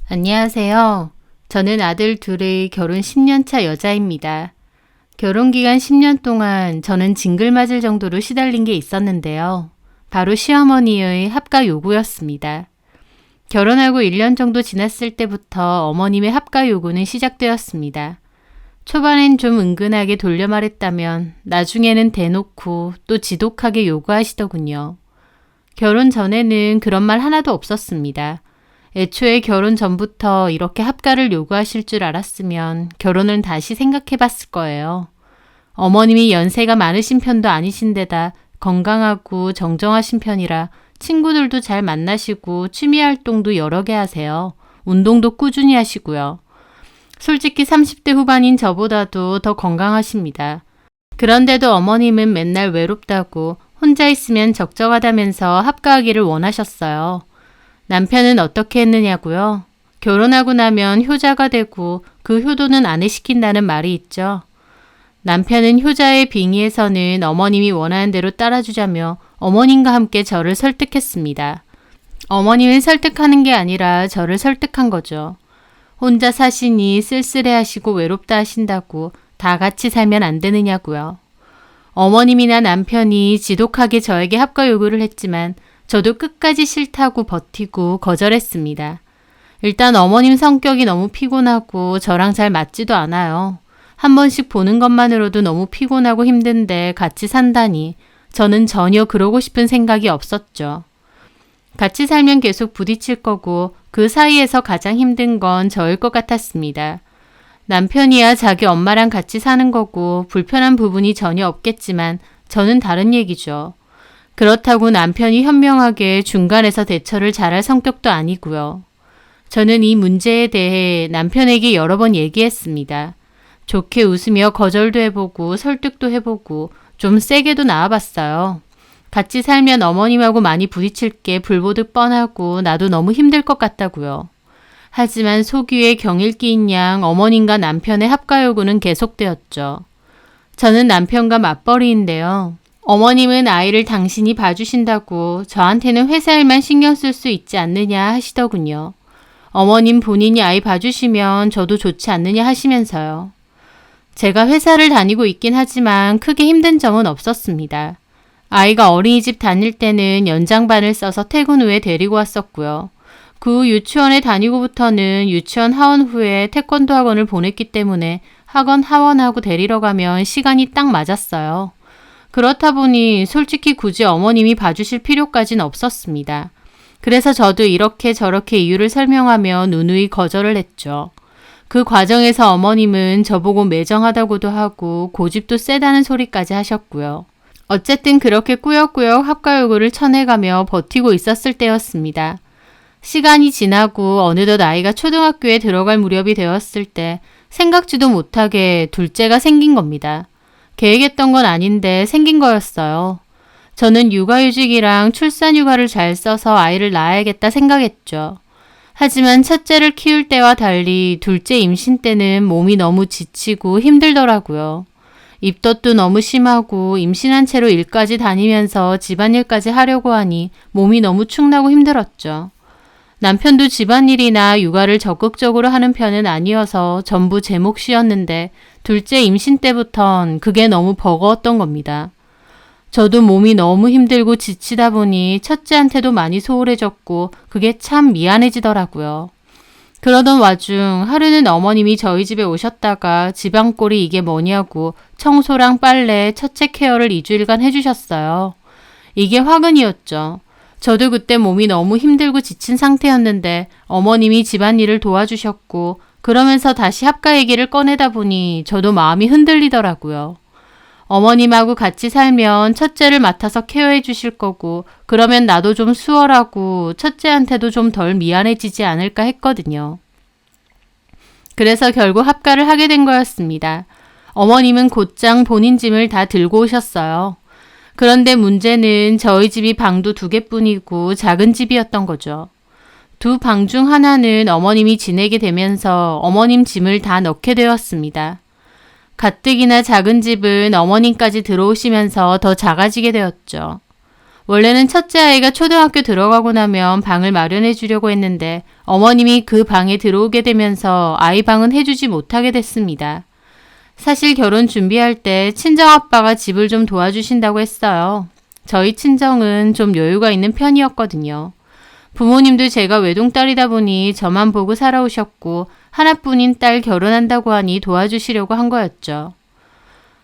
안녕하세요. 저는 아들 둘의 결혼 10년차 여자입니다. 결혼 기간 10년 동안 저는 징글 맞을 정도로 시달린 게 있었는데요. 바로 시어머니의 합가 요구였습니다. 결혼하고 1년 정도 지났을 때부터 어머님의 합가 요구는 시작되었습니다. 초반엔 좀 은근하게 돌려 말했다면 나중에는 대놓고 또 지독하게 요구하시더군요. 결혼 전에는 그런 말 하나도 없었습니다. 애초에 결혼 전부터 이렇게 합가를 요구하실 줄 알았으면 결혼을 다시 생각해 봤을 거예요. 어머님이 연세가 많으신 편도 아니신데다 건강하고 정정하신 편이라 친구들도 잘 만나시고 취미 활동도 여러 개 하세요. 운동도 꾸준히 하시고요. 솔직히 30대 후반인 저보다도 더 건강하십니다. 그런데도 어머님은 맨날 외롭다고 혼자 있으면 적적하다면서 합가하기를 원하셨어요. 남편은 어떻게 했느냐고요? 결혼하고 나면 효자가 되고 그 효도는 아내 시킨다는 말이 있죠. 남편은 효자의 빙의에서는 어머님이 원하는 대로 따라주자며 어머님과 함께 저를 설득했습니다. 어머님을 설득하는 게 아니라 저를 설득한 거죠. 혼자 사시니 쓸쓸해하시고 외롭다 하신다고 다 같이 살면 안 되느냐고요. 어머님이나 남편이 지독하게 저에게 합가 요구를 했지만 저도 끝까지 싫다고 버티고 거절했습니다. 일단 어머님 성격이 너무 피곤하고 저랑 잘 맞지도 않아요. 한 번씩 보는 것만으로도 너무 피곤하고 힘든데 같이 산다니 저는 전혀 그러고 싶은 생각이 없었죠. 같이 살면 계속 부딪힐 거고 그 사이에서 가장 힘든 건 저일 것 같았습니다. 남편이야 자기 엄마랑 같이 사는 거고 불편한 부분이 전혀 없겠지만 저는 다른 얘기죠. 그렇다고 남편이 현명하게 중간에서 대처를 잘할 성격도 아니고요. 저는 이 문제에 대해 남편에게 여러 번 얘기했습니다. 좋게 웃으며 거절도 해보고 설득도 해보고 좀 세게도 나와봤어요. 같이 살면 어머님하고 많이 부딪힐 게 불보듯 뻔하고 나도 너무 힘들 것 같다고요. 하지만 속위에 경일기인 양 어머님과 남편의 합가 요구는 계속되었죠. 저는 남편과 맞벌이인데요. 어머님은 아이를 당신이 봐주신다고 저한테는 회사 일만 신경 쓸 수 있지 않느냐 하시더군요. 어머님 본인이 아이 봐주시면 저도 좋지 않느냐 하시면서요. 제가 회사를 다니고 있긴 하지만 크게 힘든 점은 없었습니다. 아이가 어린이집 다닐 때는 연장반을 써서 퇴근 후에 데리고 왔었고요. 그 후 유치원에 다니고부터는 유치원 하원 후에 태권도 학원을 보냈기 때문에 학원 하원하고 데리러 가면 시간이 딱 맞았어요. 그렇다 보니 솔직히 굳이 어머님이 봐주실 필요까지는 없었습니다. 그래서 저도 이렇게 저렇게 이유를 설명하며 누누이 거절을 했죠. 그 과정에서 어머님은 저보고 매정하다고도 하고 고집도 세다는 소리까지 하셨고요. 어쨌든 그렇게 꾸역꾸역 합가 요구를 쳐내가며 버티고 있었을 때였습니다. 시간이 지나고 어느덧 아이가 초등학교에 들어갈 무렵이 되었을 때 생각지도 못하게 둘째가 생긴 겁니다. 계획했던 건 아닌데 생긴 거였어요. 저는 육아휴직이랑 출산휴가를 잘 써서 아이를 낳아야겠다 생각했죠. 하지만 첫째를 키울 때와 달리 둘째 임신 때는 몸이 너무 지치고 힘들더라고요. 입덧도 너무 심하고 임신한 채로 일까지 다니면서 집안일까지 하려고 하니 몸이 너무 축나고 힘들었죠. 남편도 집안일이나 육아를 적극적으로 하는 편은 아니어서 전부 제 몫이었는데 둘째 임신 때부턴 그게 너무 버거웠던 겁니다. 저도 몸이 너무 힘들고 지치다 보니 첫째한테도 많이 소홀해졌고 그게 참 미안해지더라고요. 그러던 와중 하루는 어머님이 저희 집에 오셨다가 집안꼴이 이게 뭐냐고 청소랑 빨래, 첫째 케어를 2주일간 해주셨어요. 이게 화근이었죠. 저도 그때 몸이 너무 힘들고 지친 상태였는데 어머님이 집안일을 도와주셨고 그러면서 다시 합가 얘기를 꺼내다 보니 저도 마음이 흔들리더라고요. 어머님하고 같이 살면 첫째를 맡아서 케어해 주실 거고 그러면 나도 좀 수월하고 첫째한테도 좀 덜 미안해지지 않을까 했거든요. 그래서 결국 합가를 하게 된 거였습니다. 어머님은 곧장 본인 짐을 다 들고 오셨어요. 그런데 문제는 저희 집이 방도 2개뿐이고 작은 집이었던 거죠. 2방 중 하나는 어머님이 지내게 되면서 어머님 짐을 다 넣게 되었습니다. 가뜩이나 작은 집은 어머님까지 들어오시면서 더 작아지게 되었죠. 원래는 첫째 아이가 초등학교 들어가고 나면 방을 마련해 주려고 했는데 어머님이 그 방에 들어오게 되면서 아이 방은 해주지 못하게 됐습니다. 사실 결혼 준비할 때 친정아빠가 집을 좀 도와주신다고 했어요. 저희 친정은 좀 여유가 있는 편이었거든요. 부모님도 제가 외동딸이다 보니 저만 보고 살아오셨고 하나뿐인 딸 결혼한다고 하니 도와주시려고 한 거였죠.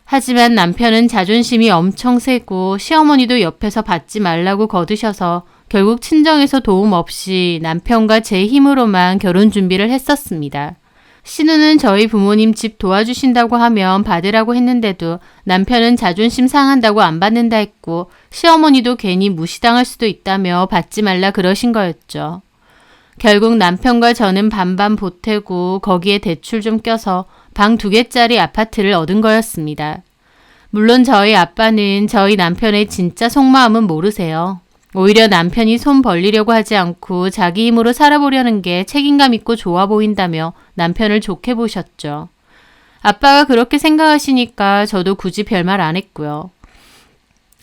하지만 남편은 자존심이 엄청 세고 시어머니도 옆에서 받지 말라고 거두셔서 결국 친정에서 도움 없이 남편과 제 힘으로만 결혼 준비를 했었습니다. 신우는 저희 부모님 집 도와주신다고 하면 받으라고 했는데도 남편은 자존심 상한다고 안 받는다 했고 시어머니도 괜히 무시당할 수도 있다며 받지 말라 그러신 거였죠. 결국 남편과 저는 반반 보태고 거기에 대출 좀 껴서 방 2개짜리 아파트를 얻은 거였습니다. 물론 저희 아빠는 저희 남편의 진짜 속마음은 모르세요. 오히려 남편이 손 벌리려고 하지 않고 자기 힘으로 살아보려는 게 책임감 있고 좋아 보인다며 남편을 좋게 보셨죠. 아빠가 그렇게 생각하시니까 저도 굳이 별말 안 했고요.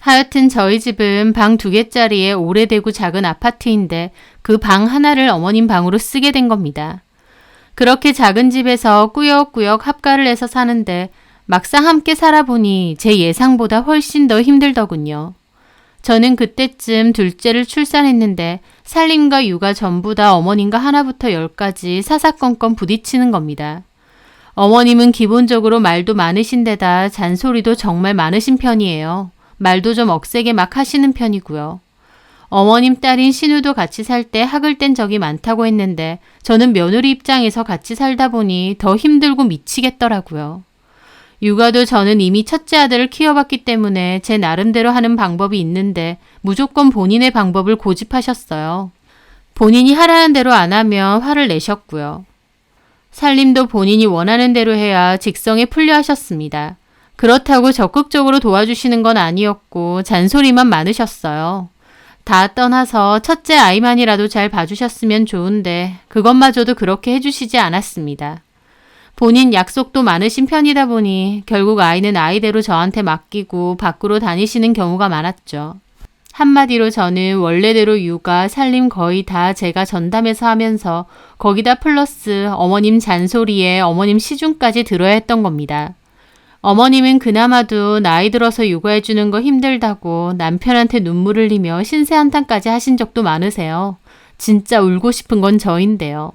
하여튼 저희 집은 방 2개짜리의 오래되고 작은 아파트인데 그 방 하나를 어머님 방으로 쓰게 된 겁니다. 그렇게 작은 집에서 꾸역꾸역 합가를 해서 사는데 막상 함께 살아보니 제 예상보다 훨씬 더 힘들더군요. 저는 그때쯤 둘째를 출산했는데 살림과 육아 전부 다 어머님과 하나부터 10까지 사사건건 부딪히는 겁니다. 어머님은 기본적으로 말도 많으신 데다 잔소리도 정말 많으신 편이에요. 말도 좀 억세게 막 하시는 편이고요. 어머님 딸인 신우도 같이 살 때 학을 뗀 적이 많다고 했는데 저는 며느리 입장에서 같이 살다 보니 더 힘들고 미치겠더라고요. 육아도 저는 이미 첫째 아들을 키워봤기 때문에 제 나름대로 하는 방법이 있는데 무조건 본인의 방법을 고집하셨어요. 본인이 하라는 대로 안 하면 화를 내셨고요. 살림도 본인이 원하는 대로 해야 직성에 풀려 하셨습니다. 그렇다고 적극적으로 도와주시는 건 아니었고 잔소리만 많으셨어요. 다 떠나서 첫째 아이만이라도 잘 봐주셨으면 좋은데 그것마저도 그렇게 해주시지 않았습니다. 본인 약속도 많으신 편이다 보니 결국 아이는 아이대로 저한테 맡기고 밖으로 다니시는 경우가 많았죠. 한마디로 저는 원래대로 육아, 살림 거의 다 제가 전담해서 하면서 거기다 플러스 어머님 잔소리에 어머님 시중까지 들어야 했던 겁니다. 어머님은 그나마도 나이 들어서 육아해주는 거 힘들다고 남편한테 눈물 흘리며 신세 한탄까지 하신 적도 많으세요. 진짜 울고 싶은 건 저인데요.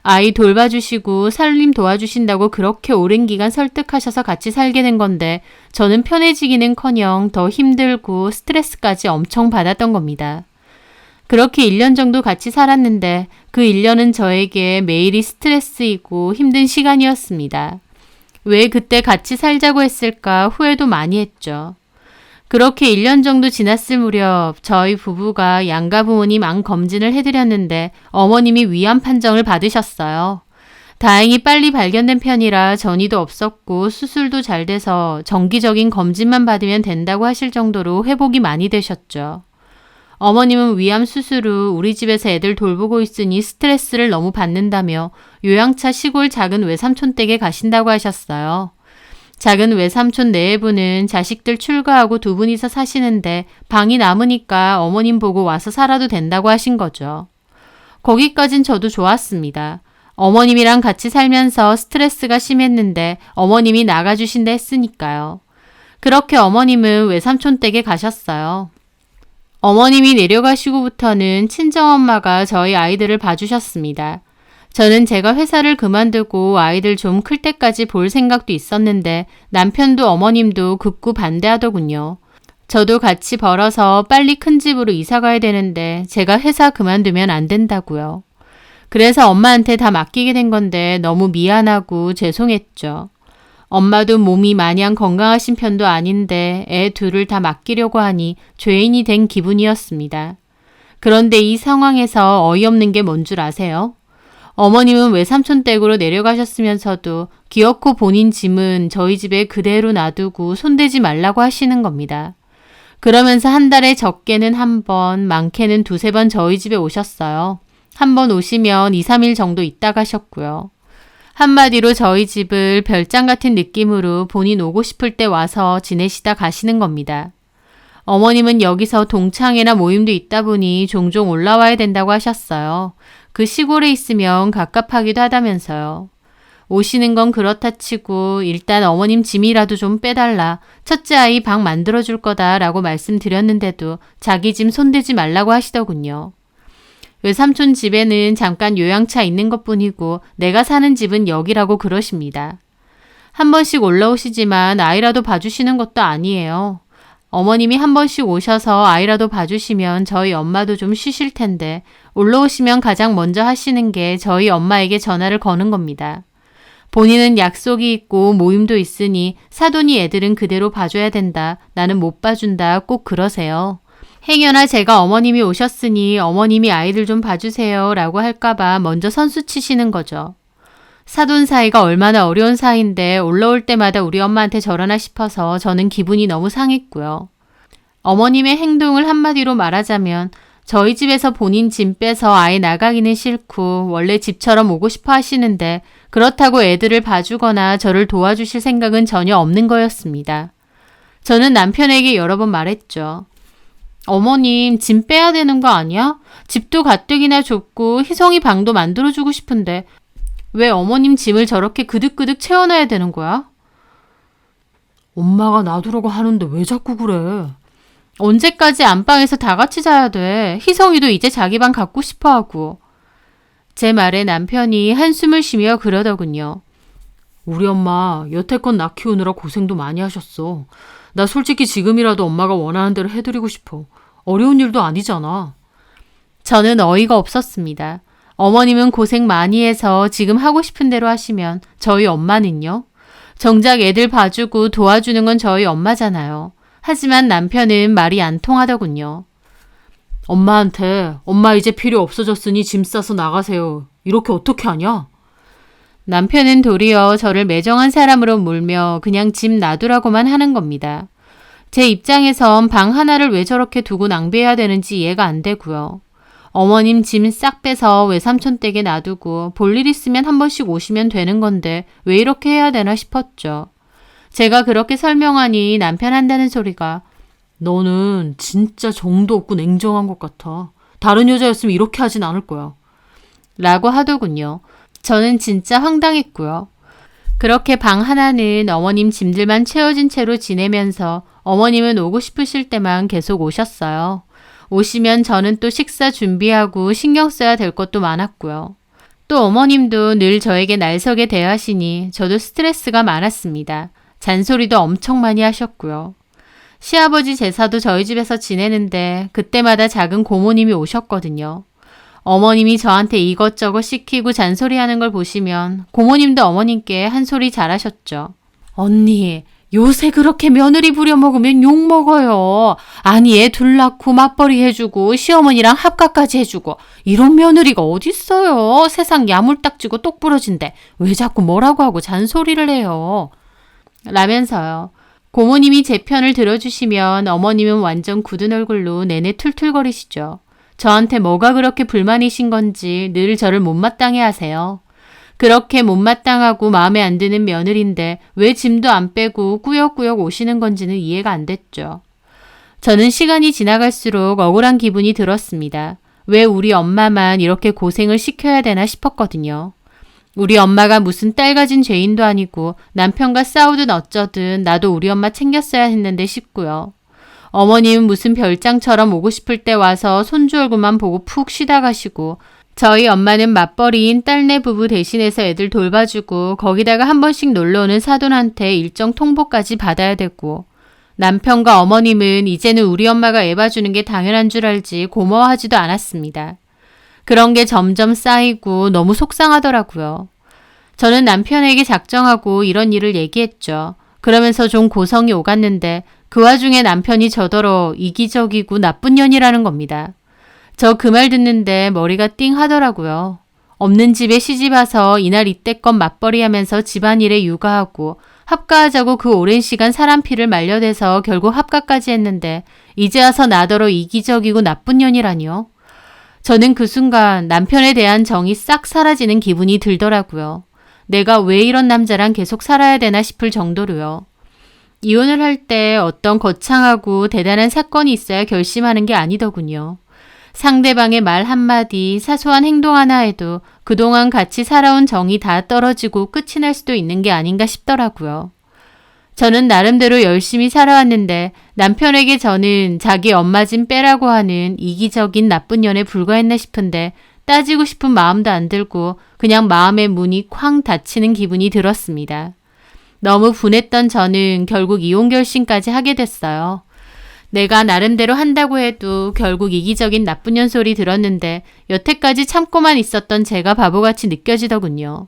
아이 돌봐주시고 살림 도와주신다고 그렇게 오랜 기간 설득하셔서 같이 살게 된 건데 저는 편해지기는커녕 더 힘들고 스트레스까지 엄청 받았던 겁니다. 그렇게 1년 정도 같이 살았는데 그 1년은 저에게 매일이 스트레스이고 힘든 시간이었습니다. 왜 그때 같이 살자고 했을까 후회도 많이 했죠. 그렇게 1년 정도 지났을 무렵 저희 부부가 양가 부모님 암 검진을 해드렸는데 어머님이 위암 판정을 받으셨어요. 다행히 빨리 발견된 편이라 전이도 없었고 수술도 잘 돼서 정기적인 검진만 받으면 된다고 하실 정도로 회복이 많이 되셨죠. 어머님은 위암 수술 후 우리 집에서 애들 돌보고 있으니 스트레스를 너무 받는다며 요양차 시골 작은 외삼촌 댁에 가신다고 하셨어요. 작은 외삼촌 내외부는 자식들 출가하고 2분이서 사시는데 방이 남으니까 어머님 보고 와서 살아도 된다고 하신 거죠. 거기까진 저도 좋았습니다. 어머님이랑 같이 살면서 스트레스가 심했는데 어머님이 나가주신다 했으니까요. 그렇게 어머님은 외삼촌 댁에 가셨어요. 어머님이 내려가시고부터는 친정엄마가 저희 아이들을 봐주셨습니다. 저는 제가 회사를 그만두고 아이들 좀 클 때까지 볼 생각도 있었는데 남편도 어머님도 극구 반대하더군요. 저도 같이 벌어서 빨리 큰 집으로 이사 가야 되는데 제가 회사 그만두면 안 된다고요. 그래서 엄마한테 다 맡기게 된 건데 너무 미안하고 죄송했죠. 엄마도 몸이 마냥 건강하신 편도 아닌데 애 둘을 다 맡기려고 하니 죄인이 된 기분이었습니다. 그런데 이 상황에서 어이없는 게 뭔 줄 아세요? 어머님은 외삼촌 댁으로 내려가셨으면서도 기어코 본인 짐은 저희 집에 그대로 놔두고 손대지 말라고 하시는 겁니다. 그러면서 한 달에 적게는 1번, 많게는 2-3번 저희 집에 오셨어요. 한 번 오시면 2-3일 정도 있다 가셨고요. 한마디로 저희 집을 별장 같은 느낌으로 본인 오고 싶을 때 와서 지내시다 가시는 겁니다. 어머님은 여기서 동창회나 모임도 있다 보니 종종 올라와야 된다고 하셨어요. 그 시골에 있으면 갑갑하기도 하다면서요. 오시는 건 그렇다 치고 일단 어머님 짐이라도 좀 빼달라. 첫째 아이 방 만들어줄 거다라고 말씀드렸는데도 자기 짐 손대지 말라고 하시더군요. 외삼촌 집에는 잠깐 요양차 있는 것뿐이고 내가 사는 집은 여기라고 그러십니다. 한 번씩 올라오시지만 아이라도 봐주시는 것도 아니에요. 어머님이 한 번씩 오셔서 아이라도 봐주시면 저희 엄마도 좀 쉬실 텐데 올라오시면 가장 먼저 하시는 게 저희 엄마에게 전화를 거는 겁니다. 본인은 약속이 있고 모임도 있으니 사돈이 애들은 그대로 봐줘야 된다. 나는 못 봐준다. 꼭 그러세요. 행여나 제가 어머님이 오셨으니 어머님이 아이들 좀 봐주세요 라고 할까봐 먼저 선수 치시는 거죠. 사돈 사이가 얼마나 어려운 사이인데 올라올 때마다 우리 엄마한테 저러나 싶어서 저는 기분이 너무 상했고요. 어머님의 행동을 한마디로 말하자면 저희 집에서 본인 짐 빼서 아예 나가기는 싫고 원래 집처럼 오고 싶어 하시는데 그렇다고 애들을 봐주거나 저를 도와주실 생각은 전혀 없는 거였습니다. 저는 남편에게 여러 번 말했죠. 어머님 짐 빼야 되는 거 아니야? 집도 가뜩이나 좁고 희성이 방도 만들어주고 싶은데 왜 어머님 짐을 저렇게 그득그득 채워놔야 되는 거야? 엄마가 놔두라고 하는데 왜 자꾸 그래? 언제까지 안방에서 다 같이 자야 돼? 희성이도 이제 자기 방 갖고 싶어 하고. 제 말에 남편이 한숨을 쉬며 그러더군요. 우리 엄마 여태껏 나 키우느라 고생도 많이 하셨어. 나 솔직히 지금이라도 엄마가 원하는 대로 해드리고 싶어. 어려운 일도 아니잖아. 저는 어이가 없었습니다. 어머님은 고생 많이 해서 지금 하고 싶은 대로 하시면 저희 엄마는요? 정작 애들 봐주고 도와주는 건 저희 엄마잖아요. 하지만 남편은 말이 안 통하더군요. 엄마한테 엄마 이제 필요 없어졌으니 짐 싸서 나가세요. 이렇게 어떻게 하냐? 남편은 도리어 저를 매정한 사람으로 몰며 그냥 짐 놔두라고만 하는 겁니다. 제 입장에선 방 하나를 왜 저렇게 두고 낭비해야 되는지 이해가 안 되고요. 어머님 짐 싹 빼서 외삼촌 댁에 놔두고 볼일 있으면 한 번씩 오시면 되는 건데 왜 이렇게 해야 되나 싶었죠. 제가 그렇게 설명하니 남편 한다는 소리가 너는 진짜 정도 없고 냉정한 것 같아. 다른 여자였으면 이렇게 하진 않을 거야. 라고 하더군요. 저는 진짜 황당했고요. 그렇게 방 하나는 어머님 짐들만 채워진 채로 지내면서 어머님은 오고 싶으실 때만 계속 오셨어요. 오시면 저는 또 식사 준비하고 신경 써야 될 것도 많았고요. 또 어머님도 늘 저에게 날석에 대하시니 저도 스트레스가 많았습니다. 잔소리도 엄청 많이 하셨고요. 시아버지 제사도 저희 집에서 지내는데 그때마다 작은 고모님이 오셨거든요. 어머님이 저한테 이것저것 시키고 잔소리하는 걸 보시면 고모님도 어머님께 한 소리 잘하셨죠. 언니, 요새 그렇게 며느리 부려먹으면 욕먹어요. 아니 애 둘 낳고 맞벌이 해주고 시어머니랑 합가까지 해주고 이런 며느리가 어딨어요. 세상 야물딱지고 똑부러진데 왜 자꾸 뭐라고 하고 잔소리를 해요. 라면서요. 고모님이 제 편을 들어주시면 어머님은 완전 굳은 얼굴로 내내 툴툴거리시죠. 저한테 뭐가 그렇게 불만이신 건지 늘 저를 못마땅해 하세요. 그렇게 못마땅하고 마음에 안 드는 며느리인데 왜 짐도 안 빼고 꾸역꾸역 오시는 건지는 이해가 안 됐죠. 저는 시간이 지나갈수록 억울한 기분이 들었습니다. 왜 우리 엄마만 이렇게 고생을 시켜야 되나 싶었거든요. 우리 엄마가 무슨 딸 가진 죄인도 아니고 남편과 싸우든 어쩌든 나도 우리 엄마 챙겼어야 했는데 싶고요. 어머님은 무슨 별장처럼 오고 싶을 때 와서 손주 얼굴만 보고 푹 쉬다 가시고 저희 엄마는 맞벌이인 딸네 부부 대신해서 애들 돌봐주고 거기다가 한 번씩 놀러오는 사돈한테 일정 통보까지 받아야 되고 남편과 어머님은 이제는 우리 엄마가 애 봐주는 게 당연한 줄 알지 고마워하지도 않았습니다. 그런 게 점점 쌓이고 너무 속상하더라고요. 저는 남편에게 작정하고 이런 일을 얘기했죠. 그러면서 좀 고성이 오갔는데 그 와중에 남편이 저더러 이기적이고 나쁜 년이라는 겁니다. 저 그 말 듣는데 머리가 띵 하더라고요. 없는 집에 시집 와서 이날 이때껏 맞벌이 하면서 집안일에 육아하고 합가하자고 그 오랜 시간 사람 피를 말려대서 결국 합가까지 했는데 이제 와서 나더러 이기적이고 나쁜 년이라니요. 저는 그 순간 남편에 대한 정이 싹 사라지는 기분이 들더라고요. 내가 왜 이런 남자랑 계속 살아야 되나 싶을 정도로요. 이혼을 할 때 어떤 거창하고 대단한 사건이 있어야 결심하는 게 아니더군요. 상대방의 말 한마디, 사소한 행동 하나에도 그동안 같이 살아온 정이 다 떨어지고 끝이 날 수도 있는 게 아닌가 싶더라고요. 저는 나름대로 열심히 살아왔는데 남편에게 저는 자기 엄마 짐 빼라고 하는 이기적인 나쁜 년에 불과했나 싶은데 따지고 싶은 마음도 안 들고 그냥 마음의 문이 쾅 닫히는 기분이 들었습니다. 너무 분했던 저는 결국 이혼 결심까지 하게 됐어요. 내가 나름대로 한다고 해도 결국 이기적인 나쁜 년 소리 들었는데 여태까지 참고만 있었던 제가 바보같이 느껴지더군요.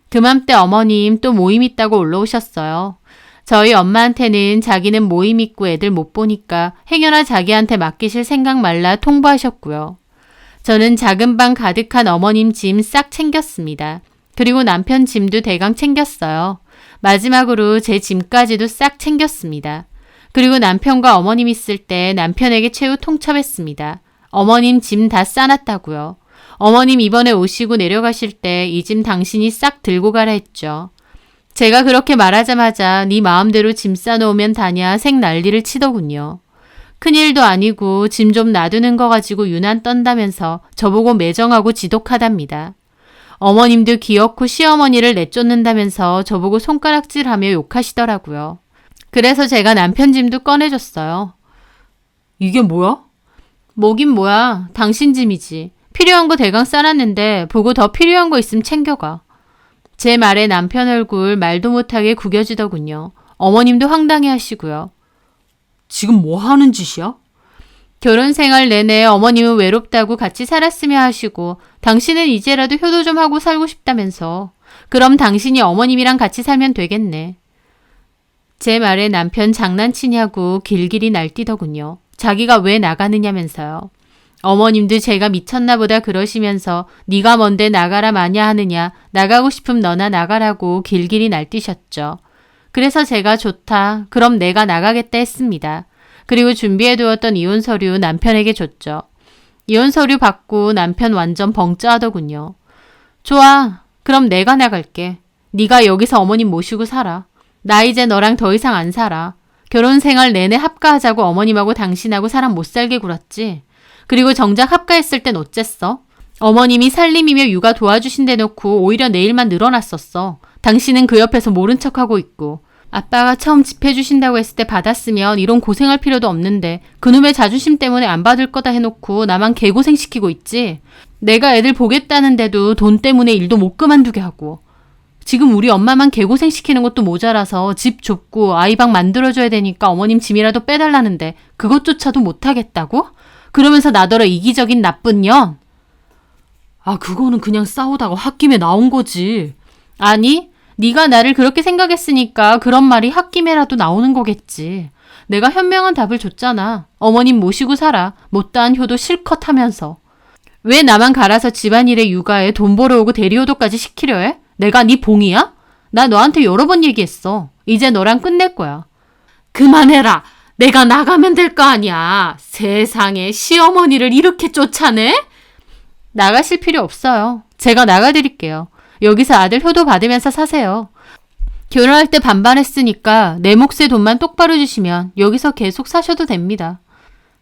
그맘때 어머님 또 모임 있다고 올라오셨어요. 저희 엄마한테는 자기는 모임 있고 애들 못 보니까 행여나 자기한테 맡기실 생각 말라 통보하셨고요. 저는 작은 방 가득한 어머님 짐 싹 챙겼습니다. 그리고 남편 짐도 대강 챙겼어요. 마지막으로 제 짐까지도 싹 챙겼습니다. 그리고 남편과 어머님 있을 때 남편에게 최후 통첩했습니다. 어머님 짐 다 싸놨다고요. 어머님 이번에 오시고 내려가실 때 이 짐 당신이 싹 들고 가라 했죠. 제가 그렇게 말하자마자 네 마음대로 짐 싸놓으면 다냐 생 난리를 치더군요. 큰일도 아니고 짐 좀 놔두는 거 가지고 유난 떤다면서 저보고 매정하고 지독하답니다. 어머님도 기어코 시어머니를 내쫓는다면서 저보고 손가락질하며 욕하시더라고요. 그래서 제가 남편 짐도 꺼내줬어요. 이게 뭐야? 뭐긴 뭐야. 당신 짐이지. 필요한 거 대강 싸놨는데 보고 더 필요한 거 있으면 챙겨가. 제 말에 남편 얼굴 말도 못하게 구겨지더군요. 어머님도 황당해 하시고요. 지금 뭐 하는 짓이야? 결혼 생활 내내 어머님은 외롭다고 같이 살았으며 하시고 당신은 이제라도 효도 좀 하고 살고 싶다면서. 그럼 당신이 어머님이랑 같이 살면 되겠네. 제 말에 남편 장난치냐고 길길이 날뛰더군요. 자기가 왜 나가느냐면서요. 어머님도 제가 미쳤나 보다 그러시면서 네가 뭔데 나가라 마냐 하느냐, 나가고 싶으면 너나 나가라고 길길이 날뛰셨죠. 그래서 제가 좋다. 그럼 내가 나가겠다 했습니다. 그리고 준비해두었던 이혼 서류 남편에게 줬죠. 이혼 서류 받고 남편 완전 벙쪄하더군요. 좋아. 그럼 내가 나갈게. 네가 여기서 어머님 모시고 살아. 나 이제 너랑 더 이상 안 살아. 결혼 생활 내내 합가하자고 어머님하고 당신하고 사람 못 살게 굴었지. 그리고 정작 합가했을 땐 어쨌어? 어머님이 살림이며 육아 도와주신대 놓고 오히려 내 일만 늘어났었어. 당신은 그 옆에서 모른 척하고 있고. 아빠가 처음 집 해주신다고 했을 때 받았으면 이런 고생할 필요도 없는데 그놈의 자존심 때문에 안 받을 거다 해놓고 나만 개고생시키고 있지. 내가 애들 보겠다는데도 돈 때문에 일도 못 그만두게 하고. 지금 우리 엄마만 개고생시키는 것도 모자라서 집 좁고 아이방 만들어줘야 되니까 어머님 짐이라도 빼달라는데 그것조차도 못하겠다고? 그러면서 나더러 이기적인 나쁜 년. 아, 그거는 그냥 싸우다가 홧김에 나온 거지. 아니, 네가 나를 그렇게 생각했으니까 그런 말이 홧김에라도 나오는 거겠지. 내가 현명한 답을 줬잖아. 어머님 모시고 살아. 못다한 효도 실컷 하면서. 왜 나만 갈아서 집안일에 육아에 돈 벌어오고 대리효도까지 시키려 해? 내가 네 봉이야? 나 너한테 여러 번 얘기했어. 이제 너랑 끝낼 거야. 그만해라. 내가 나가면 될 거 아니야. 세상에 시어머니를 이렇게 쫓아내? 나가실 필요 없어요. 제가 나가드릴게요. 여기서 아들 효도 받으면서 사세요. 결혼할 때 반반했으니까 내 몫의 돈만 똑바로 주시면 여기서 계속 사셔도 됩니다.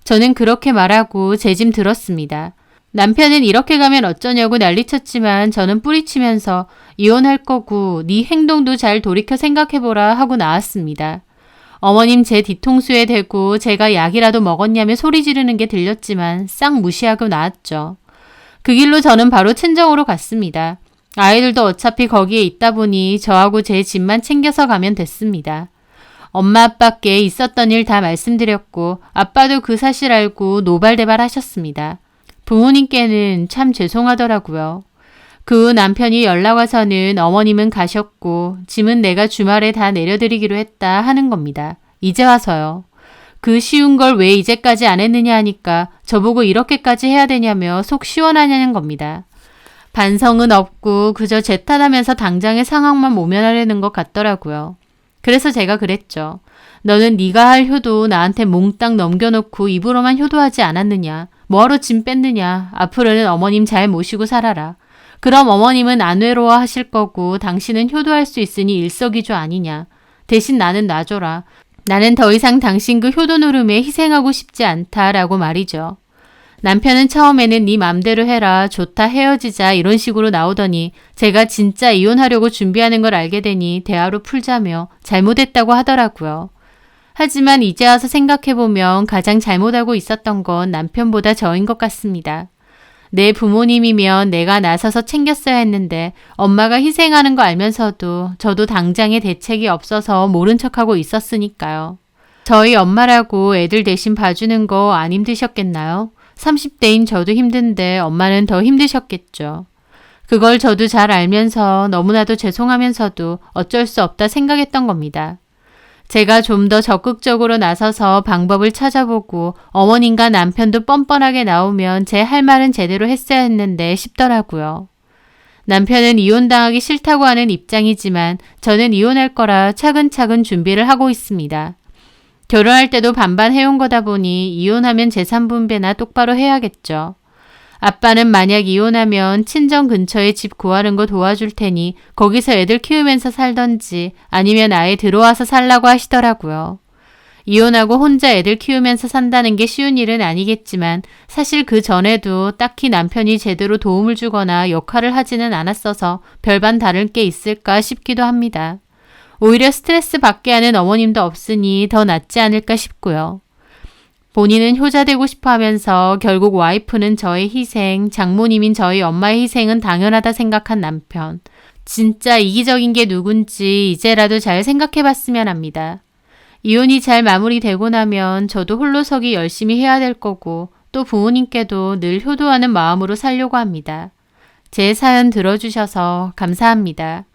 저는 그렇게 말하고 제 짐 들었습니다. 남편은 이렇게 가면 어쩌냐고 난리쳤지만 저는 뿌리치면서 이혼할 거고 네 행동도 잘 돌이켜 생각해보라 하고 나왔습니다. 어머님 제 뒤통수에 대고 제가 약이라도 먹었냐며 소리 지르는 게 들렸지만 싹 무시하고 나왔죠. 그 길로 저는 바로 친정으로 갔습니다. 아이들도 어차피 거기에 있다 보니 저하고 제 집만 챙겨서 가면 됐습니다. 엄마 아빠께 있었던 일 다 말씀드렸고 아빠도 그 사실 알고 노발대발 하셨습니다. 부모님께는 참 죄송하더라고요. 그 후 남편이 연락 와서는 어머님은 가셨고 짐은 내가 주말에 다 내려드리기로 했다 하는 겁니다. 이제 와서요. 그 쉬운 걸 왜 이제까지 안 했느냐 하니까 저보고 이렇게까지 해야 되냐며 속 시원하냐는 겁니다. 반성은 없고 그저 제 탓하면서 당장의 상황만 모면하려는 것 같더라고요. 그래서 제가 그랬죠. 너는 네가 할 효도 나한테 몽땅 넘겨놓고 입으로만 효도하지 않았느냐. 뭐하러 짐 뺐느냐. 앞으로는 어머님 잘 모시고 살아라. 그럼 어머님은 안 외로워하실 거고 당신은 효도할 수 있으니 일석이조 아니냐. 대신 나는 놔줘라. 나는 더 이상 당신 그 효도 노름에 희생하고 싶지 않다라고 말이죠. 남편은 처음에는 네 맘대로 해라, 좋다, 헤어지자 이런 식으로 나오더니 제가 진짜 이혼하려고 준비하는 걸 알게 되니 대화로 풀자며 잘못했다고 하더라고요. 하지만 이제 와서 생각해보면 가장 잘못하고 있었던 건 남편보다 저인 것 같습니다. 내 부모님이면 내가 나서서 챙겼어야 했는데 엄마가 희생하는 거 알면서도 저도 당장의 대책이 없어서 모른 척하고 있었으니까요. 저희 엄마라고 애들 대신 봐주는 거 안 힘드셨겠나요? 30대인 저도 힘든데 엄마는 더 힘드셨겠죠. 그걸 저도 잘 알면서 너무나도 죄송하면서도 어쩔 수 없다 생각했던 겁니다. 제가 좀 더 적극적으로 나서서 방법을 찾아보고 어머님과 남편도 뻔뻔하게 나오면 제 할 말은 제대로 했어야 했는데 싶더라고요. 남편은 이혼당하기 싫다고 하는 입장이지만 저는 이혼할 거라 차근차근 준비를 하고 있습니다. 결혼할 때도 반반 해온 거다 보니 이혼하면 재산 분배나 똑바로 해야겠죠. 아빠는 만약 이혼하면 친정 근처에 집 구하는 거 도와줄 테니 거기서 애들 키우면서 살던지 아니면 아예 들어와서 살라고 하시더라고요. 이혼하고 혼자 애들 키우면서 산다는 게 쉬운 일은 아니겠지만 사실 그 전에도 딱히 남편이 제대로 도움을 주거나 역할을 하지는 않았어서 별반 다를 게 있을까 싶기도 합니다. 오히려 스트레스 받게 하는 어머님도 없으니 더 낫지 않을까 싶고요. 본인은 효자되고 싶어 하면서 결국 와이프는 저의 희생, 장모님인 저희 엄마의 희생은 당연하다 생각한 남편. 진짜 이기적인 게 누군지 이제라도 잘 생각해 봤으면 합니다. 이혼이 잘 마무리되고 나면 저도 홀로서기 열심히 해야 될 거고 또 부모님께도 늘 효도하는 마음으로 살려고 합니다. 제 사연 들어주셔서 감사합니다.